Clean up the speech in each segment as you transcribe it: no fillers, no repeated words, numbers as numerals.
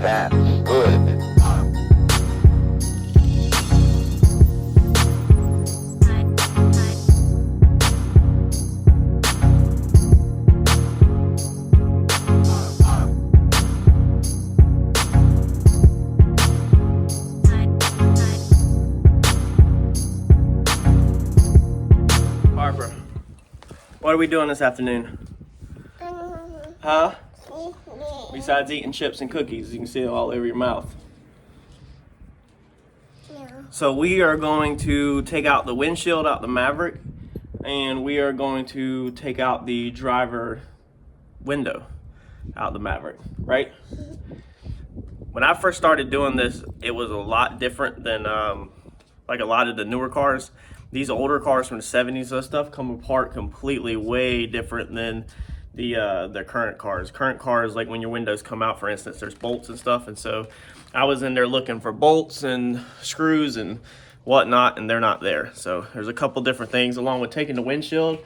That's good. Barbara, what are we doing this afternoon? Huh? Besides eating chips and cookies, you can see it all over your mouth. So we are going to take out the windshield out the Maverick, and we are going to take out the driver window out the Maverick, right? When I first started doing this, it was a lot different than like a lot of the newer cars. These older cars from the 70s and stuff come apart completely way different than the current cars. Current cars, like when your windows come out, for instance, there's bolts and stuff, and so I was in there looking for bolts and screws and whatnot, and they're not there. So there's a couple different things. Along with taking the windshield,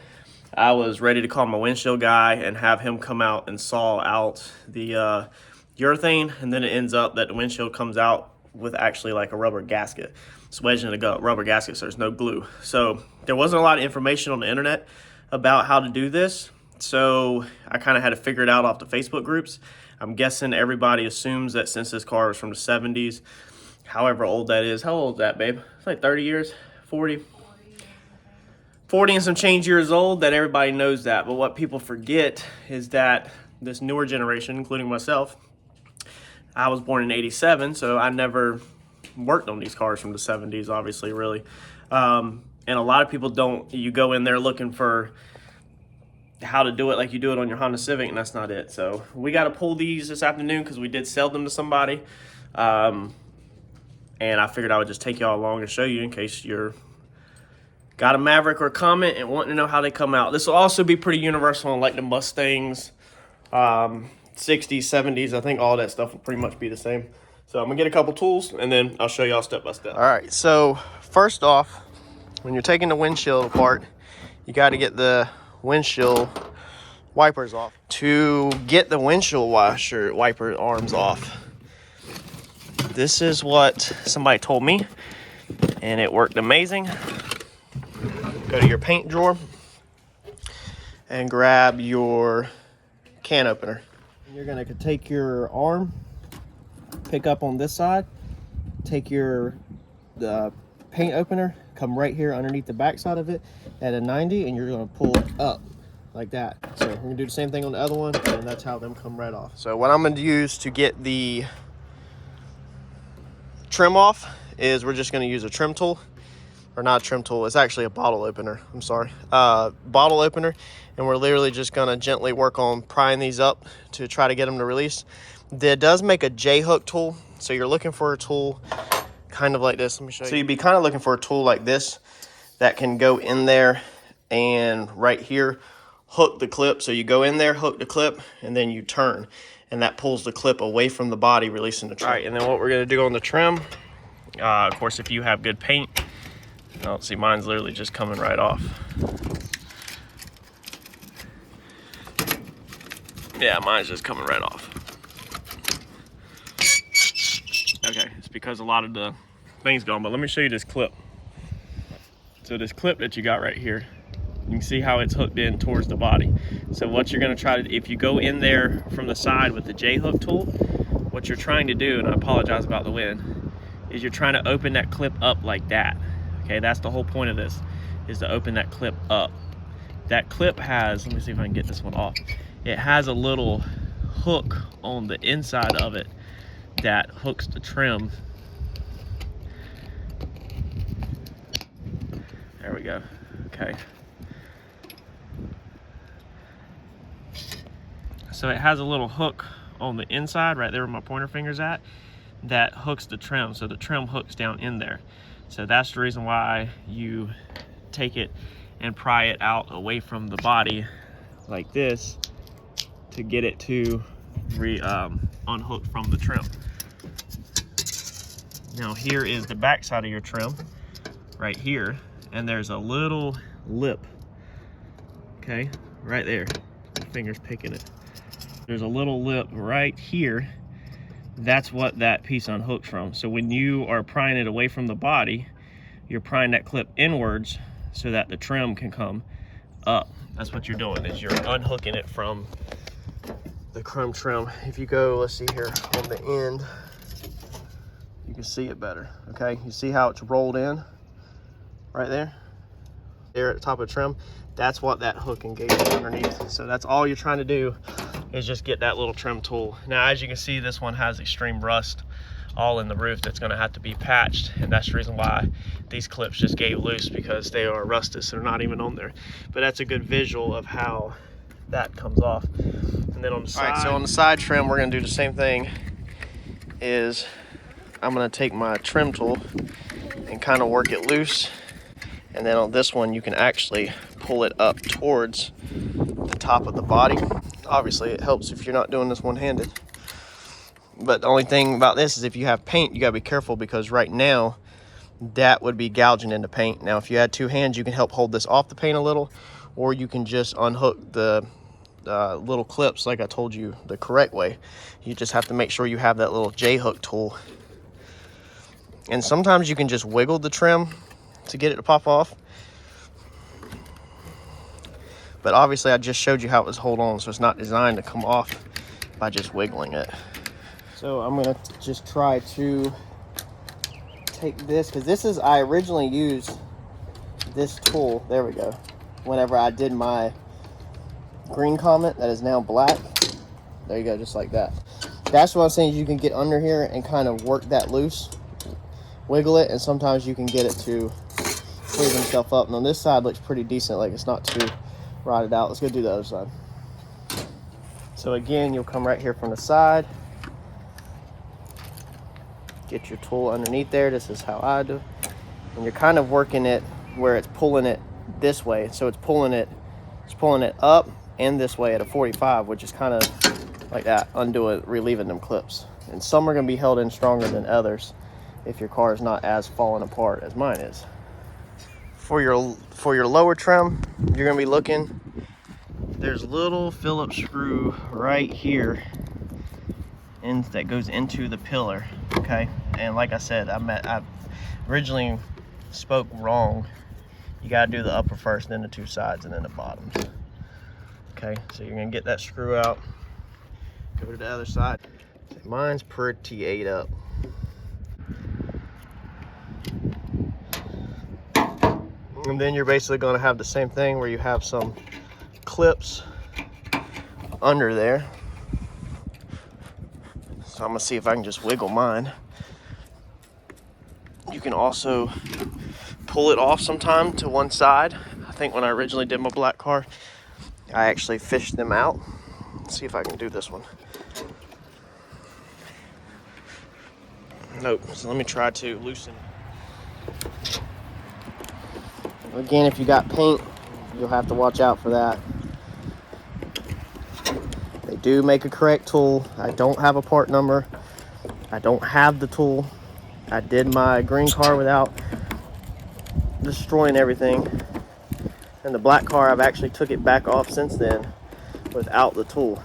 I was ready to call my windshield guy and have him come out and saw out the urethane, and then it ends up that the windshield comes out with actually like a rubber gasket. It's wedged in a rubber gasket, so there's no glue. So there wasn't a lot of information on the internet about how to do this, so I kind of had to figure it out off the Facebook groups. I'm guessing everybody assumes that since this car is from the 70s, however old that is. How old is that, babe? It's like 30 years, 40? 40 and some change years old, that everybody knows that. But what people forget is that this newer generation, including myself, I was born in 87, so I never worked on these cars from the 70s, obviously, really. And a lot of people don't. You go in there looking for how to do it like you do it on your Honda Civic, and that's not it. So we got to pull these this afternoon because we did sell them to somebody. And I figured I would just take y'all along and show you in case you're got a Maverick or a Comet and wanting to know how they come out. This will also be pretty universal on like the Mustangs, 60s, 70s. I think all that stuff will pretty much be the same. So I'm gonna get a couple tools and then I'll show y'all step by step. All right, so first off, when you're taking the windshield apart, you got to get the windshield wipers off. To get the windshield wiper arms off, this is what somebody told me, and it worked amazing. Go to your paint drawer and grab your can opener. You're gonna take your arm, pick up on this side, take the paint opener, come right here underneath the back side of it at a 90, and you're gonna pull it up like that. So we're gonna do the same thing on the other one, and that's how them come right off. So what I'm gonna use to get the trim off is we're just gonna use a trim tool, or not a trim tool, it's actually a bottle opener, I'm sorry. Bottle opener, and we're literally just gonna gently work on prying these up to try to get them to release. It does make a J-hook tool, so you're looking for a tool kind of like this. Let me show you. So you'd be kind of looking for a tool like this that can go in there and right here hook the clip. So you go in there, hook the clip, and then you turn, and that pulls the clip away from the body, releasing the trim. All right, and then what we're gonna do on the trim, of course, if you have good paint, oh, see, mine's literally just coming right off. Yeah, mine's just coming right off. Okay, it's because a lot of the thing's gone, but let me show you this clip. So this clip that you got right here, you can see how it's hooked in towards the body. So what you're gonna try to, if you go in there from the side with the J-hook tool, what you're trying to do, and I apologize about the wind, is you're trying to open that clip up like that. Okay, that's the whole point of this, is to open that clip up. That clip has, let me see if I can get this one off. It has a little hook on the inside of it that hooks the trim. There we go. Okay. So it has a little hook on the inside, right there where my pointer finger's at, that hooks the trim. So the trim hooks down in there. So that's the reason why you take it and pry it out away from the body like this to get it to unhook from the trim. Now here is the back side of your trim right here, and there's a little lip, okay, right there. My finger's picking it. There's a little lip right here that's what that piece unhooks from. So when you are prying it away from the body, you're prying that clip inwards so that the trim can come up. That's what you're doing, is you're unhooking it from the chrome trim. If you go, let's see here, on the end, you can see it better, okay? You see how it's rolled in right there? There at the top of the trim, that's what that hook engages underneath. So that's all you're trying to do, is just get that little trim tool. Now, as you can see, this one has extreme rust all in the roof that's gonna have to be patched, and that's the reason why these clips just gave loose, because they are rusted, so they're not even on there. But that's a good visual of how that comes off. And then on the side, all right, so on the side trim, we're gonna do the same thing. Is I'm gonna take my trim tool and kind of work it loose, and then on this one you can actually pull it up towards the top of the body. Obviously it helps if you're not doing this one-handed, but the only thing about this is if you have paint, you gotta be careful, because right now that would be gouging into paint. Now if you had two hands, you can help hold this off the paint a little, or you can just unhook the little clips like I told you the correct way. You just have to make sure you have that little J-hook tool, and sometimes you can just wiggle the trim to get it to pop off. But obviously I just showed you how it was hold on, so it's not designed to come off by just wiggling it. So I'm gonna just try to take this, because this is, I originally used this tool, there we go, whenever I did my green Comet that is now black. There you go, just like that. That's what I'm saying, is you can get under here and kind of work that loose, wiggle it, and sometimes you can get it to freeze himself up. And on this side looks pretty decent, like it's not too rotted out. Let's go do the other side. So again, you'll come right here from the side, get your tool underneath there. This is how I do, and you're kind of working it where it's pulling it this way, so it's pulling it up and this way at a 45, which is kind of like that, undo it, relieving them clips. And some are going to be held in stronger than others if your car is not as falling apart as mine is. For your lower trim, you're going to be looking, there's a little Phillips screw right here and that goes into the pillar, okay? And like I said, I originally spoke wrong. You got to do the upper first, then the two sides, and then the bottoms. Okay, so you're gonna get that screw out, go to the other side. Mine's pretty ate up. And then you're basically gonna have the same thing where you have some clips under there. So I'm gonna see if I can just wiggle mine. You can also pull it off sometime to one side. I think when I originally did my black car, I actually fished them out. Let's see if I can do this one. Nope, so let me try to loosen. Again, if you got paint, you'll have to watch out for that. They do make a correct tool. I don't have a part number. I don't have the tool. I did my green car without destroying everything. And the black car, I've actually took it back off since then without the tool.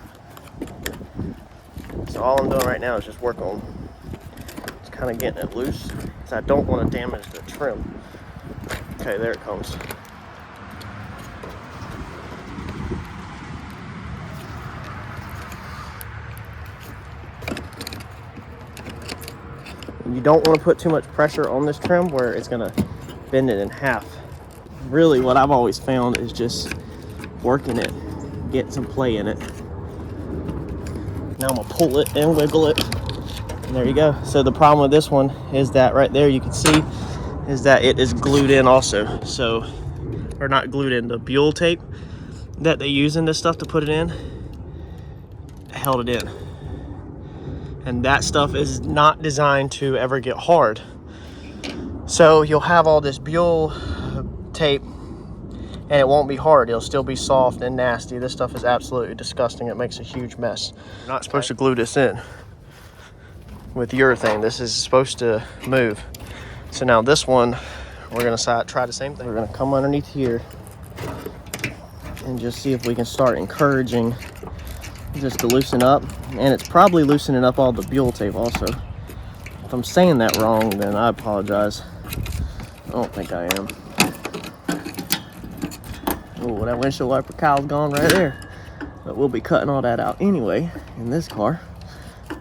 So all I'm doing right now is just work on just kind of getting it loose, because I don't want to damage the trim. Okay, there it comes. You don't want to put too much pressure on this trim where it's going to bend it in half. Really, what I've always found is just working it, get some play in it. Now I'm gonna pull it and wiggle it, and there you go. So the problem with this one is that right there, you can see, is that it is glued in also. So, or not glued in, the Buell tape that they use in this stuff to put it in held it in. And that stuff is not designed to ever get hard. So you'll have all this Buell tape and it won't be hard. It'll still be soft and nasty. This stuff is absolutely disgusting. It makes a huge mess. You're not supposed to glue this in with urethane. This is supposed to move. So now this one, we're gonna try the same thing. We're gonna come underneath here and just see if we can start encouraging just to loosen up, and it's probably loosening up all the buell tape also. If I'm saying that wrong, then I apologize. I don't think I am. Oh, that windshield wiper cowl's gone right there. But we'll be cutting all that out anyway in this car.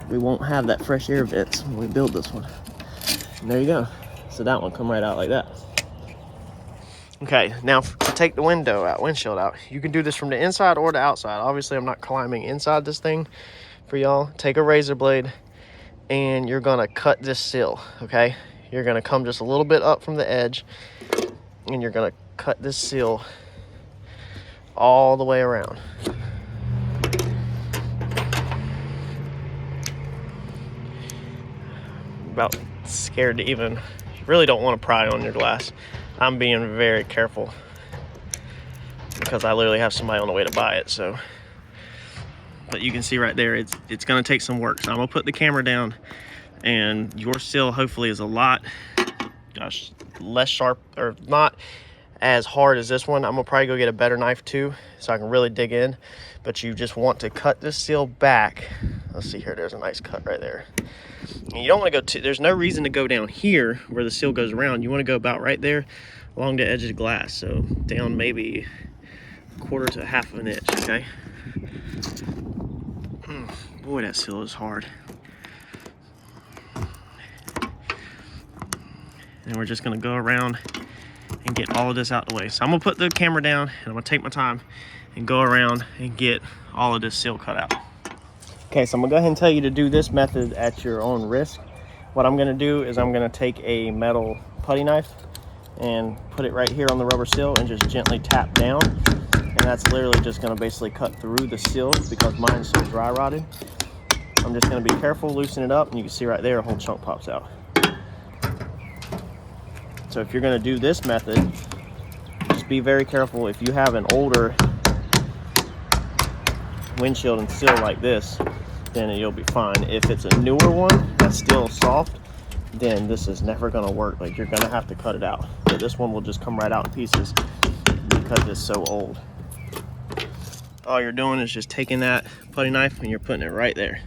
We won't have that fresh air vents when we build this one. And there you go. So that one come right out like that. Okay, now to take the windshield out, you can do this from the inside or the outside. Obviously, I'm not climbing inside this thing for y'all. Take a razor blade and you're gonna cut this sill, okay? You're gonna come just a little bit up from the edge and you're gonna cut this sill all the way around. About scared to even, you really don't want to pry on your glass. I'm being very careful because I literally have somebody on the way to buy it, so. But you can see right there, it's gonna take some work. So I'm gonna put the camera down, and your sill hopefully is a lot, less sharp, or not as hard as this one. I'm gonna probably go get a better knife too, so I can really dig in. But you just want to cut this sill back. Let's see here, there's a nice cut right there. And you don't want to go there's no reason to go down here where the sill goes around. You want to go about right there along the edge of the glass. So down maybe 1/4 to 1/2 of an inch, okay? Boy, that sill is hard. And we're just gonna go around and get all of this out the way. So I'm gonna put the camera down and I'm gonna take my time and go around and get all of this sill cut out. Okay, so I'm gonna go ahead and tell you to do this method at your own risk. What I'm gonna do is I'm gonna take a metal putty knife and put it right here on the rubber sill and just gently tap down. And that's literally just gonna basically cut through the sill because mine's so dry rotted. I'm just gonna be careful, loosen it up, and you can see right there a whole chunk pops out. So if you're gonna do this method, just be very careful. If you have an older windshield and sill like this, then you'll be fine. If it's a newer one that's still soft, then this is never gonna work. Like, you're gonna have to cut it out. But this one will just come right out in pieces because it's so old. All you're doing is just taking that putty knife and you're putting it right there,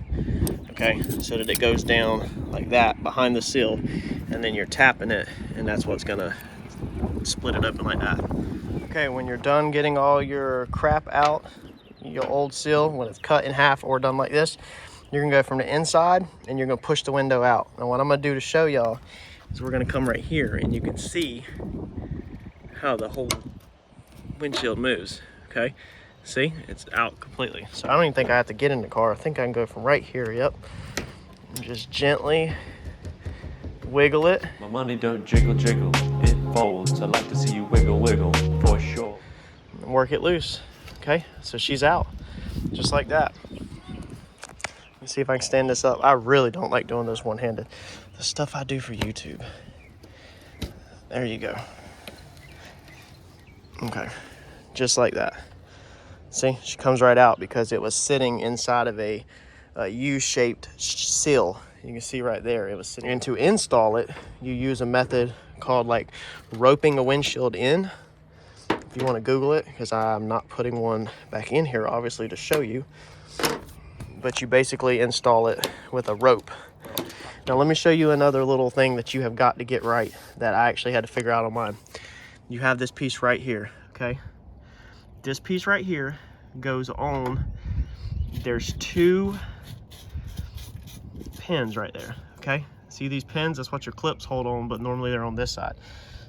okay, so that it goes down like that behind the sill, and then you're tapping it, and that's what's gonna split it open like that. Okay, when you're done getting all your crap out, your old sill, when it's cut in half or done like this, you're gonna go from the inside and you're gonna push the window out. And what I'm gonna do to show y'all is we're gonna come right here and you can see how the whole windshield moves, okay? See, it's out completely. So I don't even think I have to get in the car. I think I can go from right here, yep. And just gently wiggle it. My money don't jiggle, jiggle, it folds. I'd like to see you wiggle, wiggle, for sure. And work it loose. Okay, so she's out, just like that. Let's see if I can stand this up. I really don't like doing this one-handed. The stuff I do for YouTube. There you go. Okay, just like that. See, she comes right out because it was sitting inside of a U-shaped sill. You can see right there, it was sitting. And to install it, you use a method called like roping a windshield in. If you want to Google it, because I'm not putting one back in here, obviously, to show you. But you basically install it with a rope. Now, let me show you another little thing that you have got to get right that I actually had to figure out on mine. You have this piece right here, okay? This piece right here goes on, there's 2 pins right there, okay? See these pins? That's what your clips hold on, but normally they're on this side.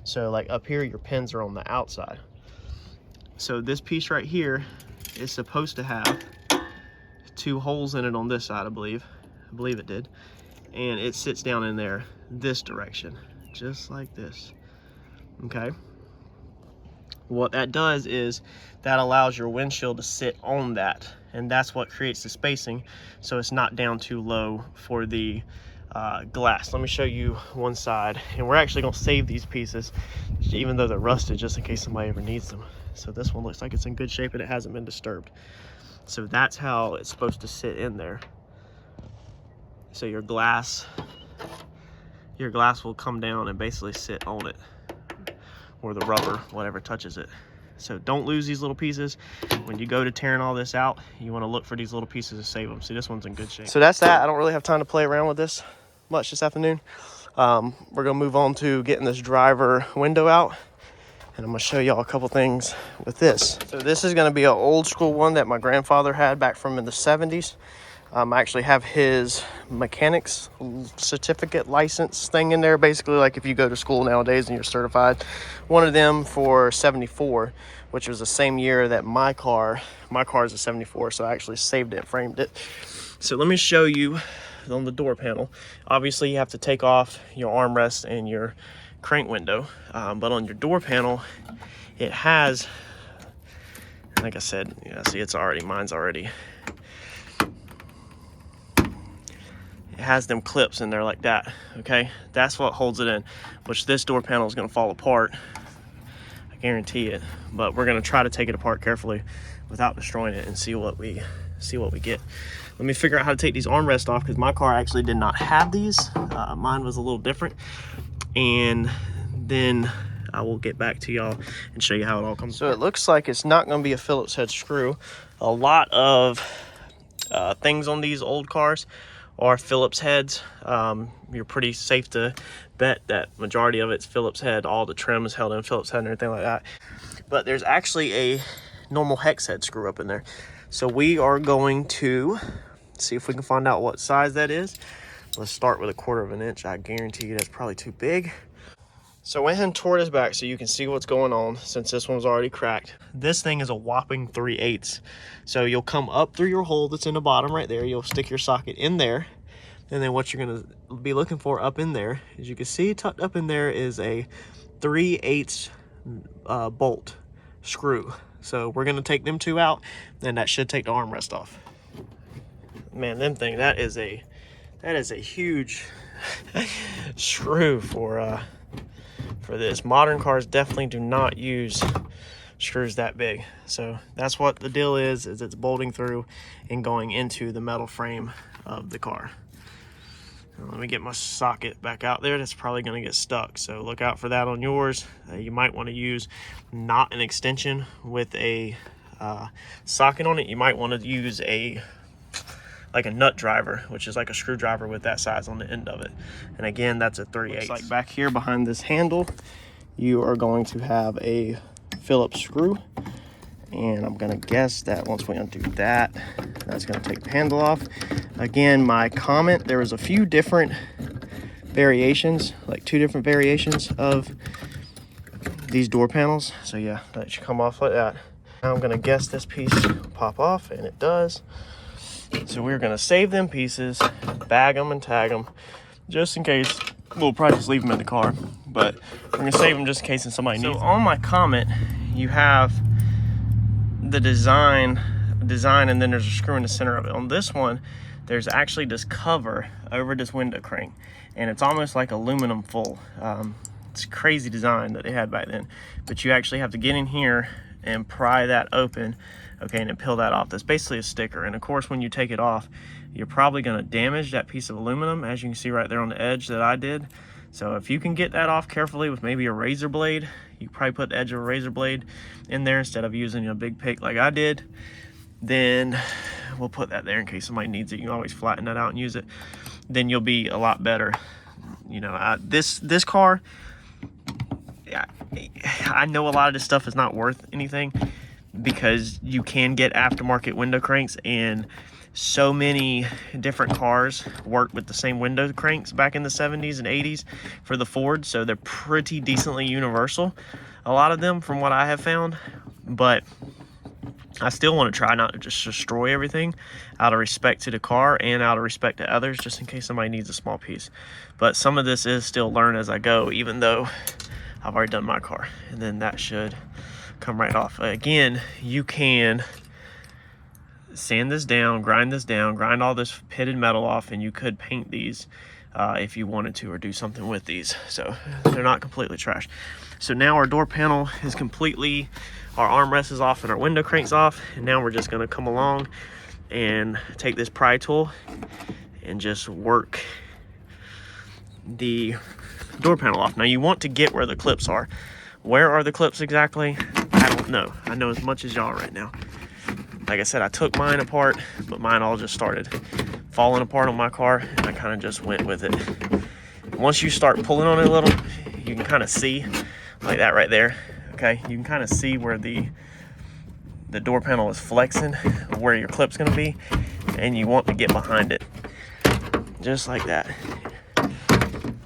So, like up here, your pins are on the outside. So this piece right here is supposed to have 2 holes in it on this side, I believe it did. And it sits down in there this direction, just like this, okay? What that does is that allows your windshield to sit on that, and that's what creates the spacing, so it's not down too low for the glass. Let me show you one side, and we're actually gonna save these pieces, even though they're rusted, just in case somebody ever needs them. So this one looks like it's in good shape and it hasn't been disturbed. So that's how it's supposed to sit in there. So your glass will come down and basically sit on it, or the rubber, whatever touches it. So don't lose these little pieces. When you go to tearing all this out, you want to look for these little pieces to save them. See, this one's in good shape. So that's that. I don't really have time to play around with this much this afternoon. We're gonna move on to getting this driver window out, and I'm gonna show y'all a couple things with this. So this is gonna be an old school one that my grandfather had back from in the 70s. I actually have his mechanics certificate license thing in there. Basically, like if you go to school nowadays and you're certified, one of them for 74, which was the same year that my car is a 74, so I actually saved it, framed it. So let me show you on the door panel. Obviously, you have to take off your armrest and your crank window, but on your door panel, it has, like I said, yeah, see, it's already, mine's already. It has them clips in there like that, okay? That's what holds it in, which this door panel is gonna fall apart. I guarantee it, but we're gonna try to take it apart carefully without destroying it and see what we get. Let me figure out how to take these armrests off, because my car actually did not have these. Mine was a little different. And then I will get back to y'all and show you how it all comes. So it looks like it's not gonna be a Phillips head screw. A lot of things on these old cars are Phillips heads. You're pretty safe to bet that majority of it's Phillips head. All the trim is held in Phillips head and everything like that. But there's actually a normal hex head screw up in there. So we are going to see if we can find out what size that is. Let's start with 1/4 inch. I guarantee you that's probably too big. So I went ahead and tore this back so you can see what's going on, since this one's already cracked. This thing is a whopping 3/8. So you'll come up through your hole that's in the bottom right there. You'll stick your socket in there. And then what you're gonna be looking for up in there, as you can see, tucked up in there is a 3/8 bolt screw. So we're gonna take them two out, and that should take the armrest off. Man, that is a huge screw for this. Modern cars definitely do not use screws that big. So that's what the deal is it's bolting through and going into the metal frame of the car. Now, let me get my socket back out there. That's probably going to get stuck, so look out for that on yours. You might want to use not an extension with a socket on it. You might want to use like a nut driver, which is like a screwdriver with that size on the end of it. And again, that's a 3/8. Like back here behind this handle, you are going to have a Phillips screw. And I'm gonna guess that once we undo that, that's gonna take the handle off. Again, my Comet, there was a few different variations, like 2 different variations of these door panels. So yeah, that should come off like that. Now I'm gonna guess this piece will pop off, and it does. So we're gonna save them pieces, bag them and tag them, just in case. We'll probably just leave them in the car, but we're gonna save them just in case somebody needs them. So on my Comet, you have the design, and then there's a screw in the center of it. On this one, there's actually this cover over this window crank, and it's almost like aluminum full. It's a crazy design that they had back then, but you actually have to get in here and pry that open, okay, and then peel that off. That's basically a sticker, and of course when you take it off, you're probably going to damage that piece of aluminum, as you can see right there on the edge that I did. So if you can get that off carefully with maybe a razor blade, you probably put the edge of a razor blade in there instead of using a big pick like I did, then we'll put that there in case somebody needs it. You can always flatten that out and use it. Then you'll be a lot better. You know, this car, I know a lot of this stuff is not worth anything, because you can get aftermarket window cranks, and so many different cars worked with the same window cranks back in the 70s and 80s for the Ford, so they're pretty decently universal, a lot of them, from what I have found. But I still want to try not to just destroy everything, out of respect to the car and out of respect to others, just in case somebody needs a small piece. But some of this is still learn as I go, even though I've already done my car. And then that should come right off. Again, you can sand this down, grind all this pitted metal off, and you could paint these if you wanted to, or do something with these. So they're not completely trash. So now our door panel is completely, our armrest is off and our window crank's off, and now we're just going to come along and take this pry tool and just work the door panel off. Now you want to get where the clips are. Where are the clips exactly? I don't know. I know as much as y'all right now. Like I said, I took mine apart, but mine all just started falling apart on my car, and I kind of just went with it. Once you start pulling on it a little, you can kind of see, like that right there, okay? You can kind of see where the door panel is flexing, where your clip's gonna be, and you want to get behind it, just like that.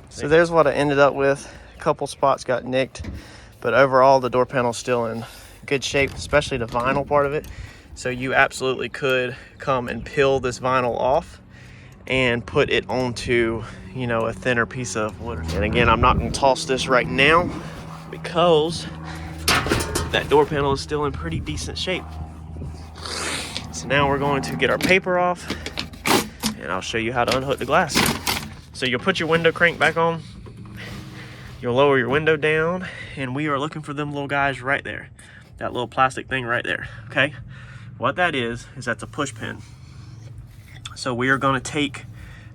So there's what I ended up with. A couple spots got nicked, but overall the door panel's still in good shape, especially the vinyl part of it. So you absolutely could come and peel this vinyl off and put it onto, you know, a thinner piece of wood. And again, I'm not gonna toss this right now because that door panel is still in pretty decent shape. So now we're going to get our paper off, and I'll show you how to unhook the glass. So you'll put your window crank back on, you'll lower your window down, and we are looking for them little guys right there. That little plastic thing right there, okay? What that is that's a push pin. So we are gonna take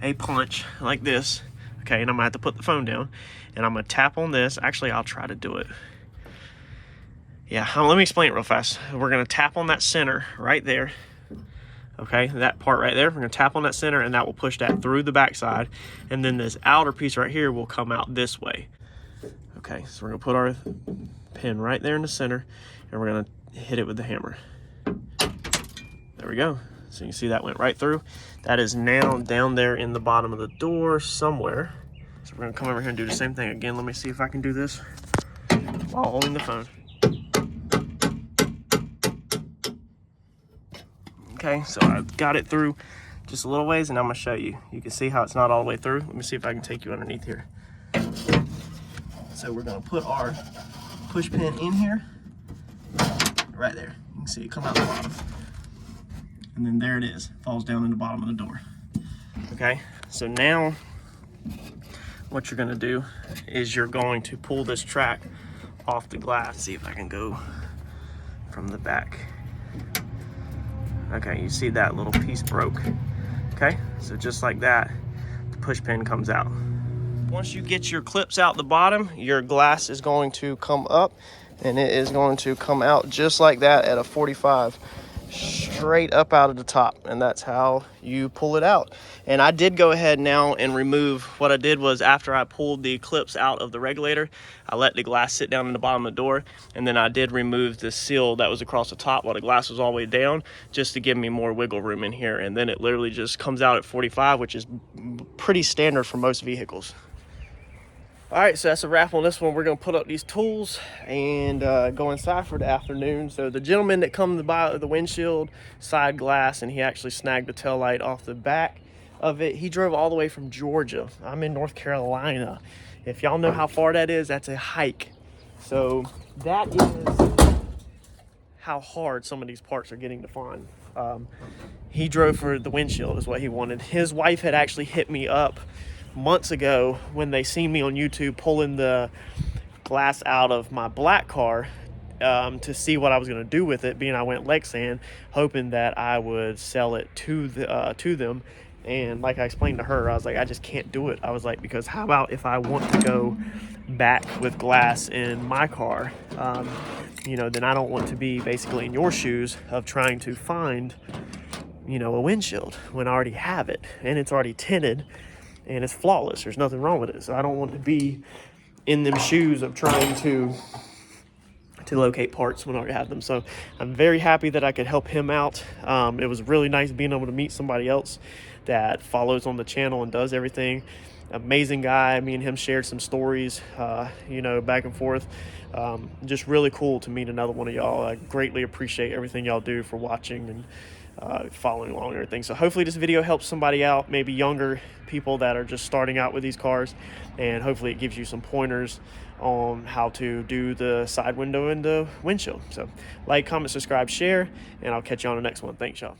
a punch like this, okay? And I'm gonna have to put the phone down, and I'm gonna tap on this. Actually, I'll try to do it. Yeah, let me explain it real fast. We're gonna tap on that center right there. Okay, that part right there, we're gonna tap on that center, and that will push that through the backside, and then this outer piece right here will come out this way. Okay, so we're gonna put our pin right there in the center, and we're gonna hit it with the hammer. There we go. So you can see that went right through. That is now down there in the bottom of the door somewhere. So we're gonna come over here and do the same thing again. Let me see if I can do this while holding the phone. Okay, so I've got it through just a little ways, and I'm gonna show you. You can see how it's not all the way through. Let me see if I can take you underneath here. So we're gonna put our push pin in here, right there. You can see it come out the bottom. And then there it is, falls down in the bottom of the door. Okay, so now what you're gonna do is you're going to pull this track off the glass. See if I can go from the back. Okay, you see that little piece broke. Okay, so just like that, the push pin comes out. Once you get your clips out the bottom, your glass is going to come up, and it is going to come out just like that at a 45, straight up out of the top, and that's how you pull it out. And I did go ahead now and remove, what I did was after I pulled the clips out of the regulator, I let the glass sit down in the bottom of the door, and then I did remove the seal that was across the top while the glass was all the way down, just to give me more wiggle room in here. And then it literally just comes out at 45, which is pretty standard for most vehicles. All right, so that's a wrap on this one. We're gonna put up these tools and go inside for the afternoon. So the gentleman that come to buy the windshield side glass, and he actually snagged the tail light off the back of it, he drove all the way from Georgia. I'm in North Carolina. If y'all know how far that is, that's a hike. So that is how hard some of these parts are getting to find. He drove for the windshield is what he wanted. His wife had actually hit me up months ago when they seen me on YouTube pulling the glass out of my black car to see what I was going to do with it, being I went Lexan, hoping that I would sell it to them. And like I explained to her, I was like, I just can't do it. I was like, because how about if I want to go back with glass in my car, you know, then I don't want to be basically in your shoes of trying to find, you know, a windshield when I already have it and it's already tinted and it's flawless. There's nothing wrong with it. So I don't want to be in them shoes of trying to locate parts when I already have them. So I'm very happy that I could help him out. It was really nice being able to meet somebody else that follows on the channel and does everything. Amazing guy. Me and him shared some stories, you know, back and forth. Just really cool to meet another one of y'all. I greatly appreciate everything y'all do for watching and following along and everything. So hopefully this video helps somebody out, maybe younger people that are just starting out with these cars, and hopefully it gives you some pointers on how to do the side window and the windshield. So like, comment, subscribe, share, and I'll catch you on the next one. Thanks, y'all.